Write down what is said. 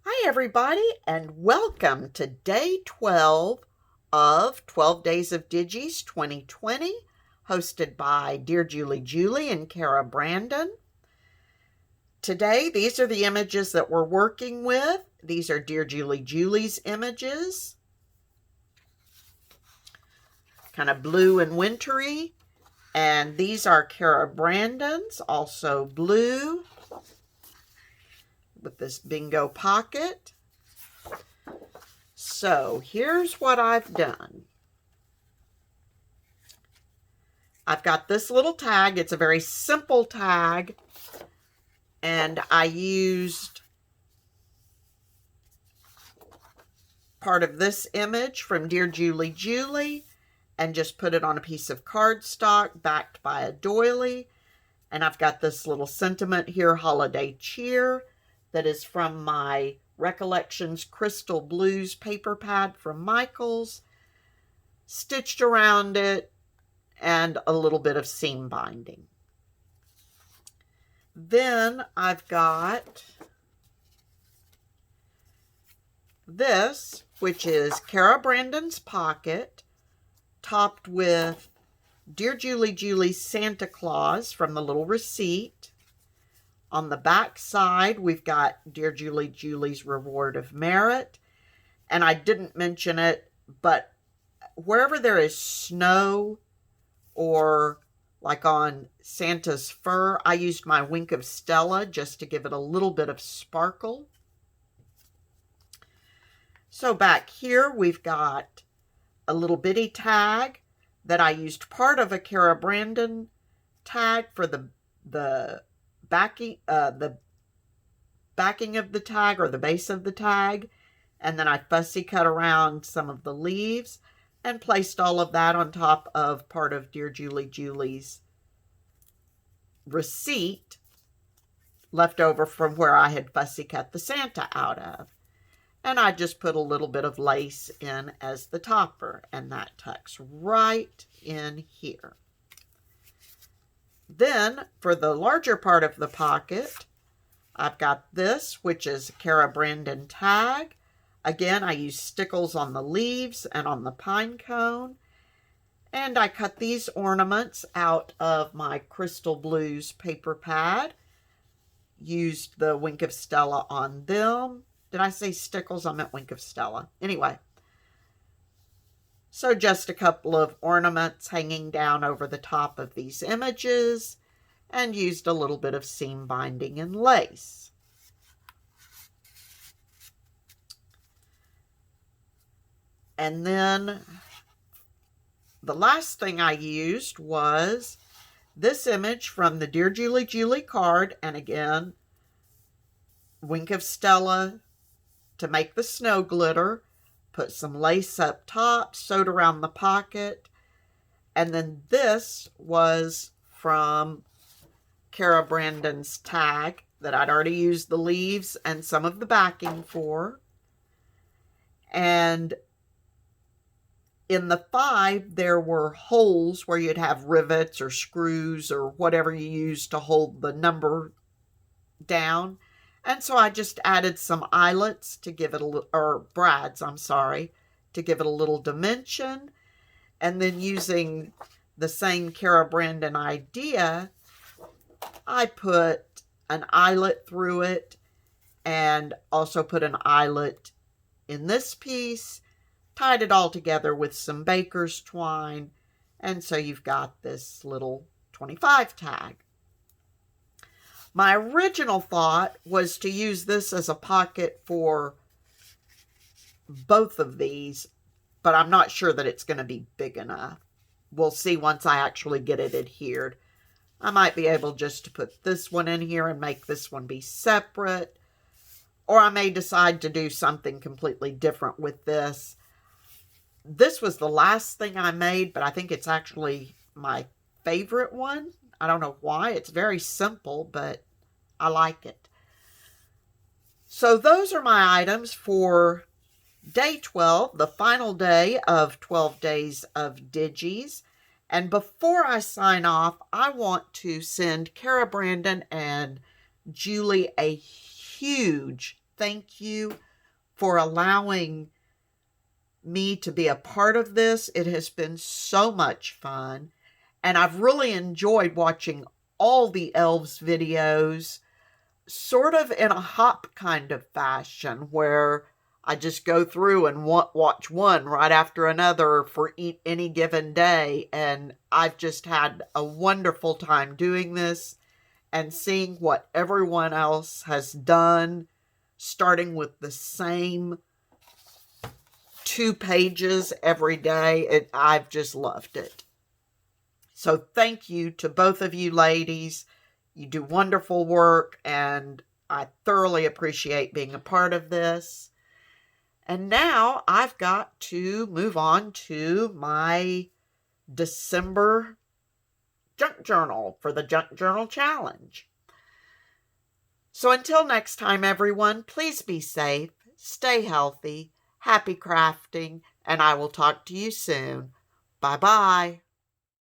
Hi, everybody, and welcome to day 12 of 12 Days of Digis 2020, hosted by Dear Julie and Cara Brandon. Today, these are the images that we're working with. These are Dear Julie's images, kind of blue and wintry. And these are Cara Brandon's, also blue, with this bingo pocket. So here's what I've done. I've got this little tag. It's a very simple tag. And I used part of this image from Dear Julie and just put it on a piece of cardstock backed by a doily. And I've got this little sentiment here, Holiday Cheer, that is from my Recollections Crystal Blues paper pad from Michaels, stitched around it, and a little bit of seam binding. Then I've got this, which is Cara Brandon's pocket, topped with Dear Julie's Santa Claus from the little receipt. On the back side, we've got Dear Julie's Reward of Merit. And I didn't mention it, but wherever there is snow or like on Santa's fur, I used my Wink of Stella just to give it a little bit of sparkle. So back here, we've got a little bitty tag that I used part of a Cara Brandon tag for the backing of the tag, or the base of the tag, and then I fussy cut around some of the leaves and placed all of that on top of part of Dear Julie's receipt left over from where I had fussy cut the Santa out of. And I just put a little bit of lace in as the topper, and that tucks right in here. Then, for the larger part of the pocket, I've got this, which is a Cara Brandon tag. Again, I use stickles on the leaves and on the pine cone. And I cut these ornaments out of my Crystal Blues paper pad. Used the Wink of Stella on them. Did I say stickles? I meant Wink of Stella. Anyway. So just a couple of ornaments hanging down over the top of these images, and used a little bit of seam binding and lace. And then the last thing I used was this image from the Dear Julie card, and again, Wink of Stella to make the snow glitter. Put some lace up top, sewed around the pocket. And then this was from Cara Brandon's tag that I'd already used the leaves and some of the backing for. And in the 5, there were holes where you'd have rivets or screws or whatever you use to hold the number down. And so I just added some eyelets to give it a little, or brads, I'm sorry, to give it a little dimension. And then using the same Cara Brandon idea, I put an eyelet through it and also put an eyelet in this piece, tied it all together with some baker's twine. And so you've got this little 25 tag. My original thought was to use this as a pocket for both of these, but I'm not sure that it's going to be big enough. We'll see once I actually get it adhered. I might be able just to put this one in here and make this one be separate, or I may decide to do something completely different with this. This was the last thing I made, but I think it's actually my favorite one. I don't know why. It's very simple, but I like it. So those are my items for day 12, the final day of 12 Days of Digis. And before I sign off, I want to send Cara Brandon and Julie a huge thank you for allowing me to be a part of this. It has been so much fun, and I've really enjoyed watching all the elves videos, sort of in a hop kind of fashion, where I just go through and watch one right after another for any given day. And I've just had a wonderful time doing this and seeing what everyone else has done, starting with the same 2 pages every day. I've just loved it. So thank you to both of you ladies. You do wonderful work, and I thoroughly appreciate being a part of this. And now I've got to move on to my December junk journal for the Junk Journal Challenge. So until next time, everyone, please be safe, stay healthy, happy crafting, and I will talk to you soon. Bye-bye.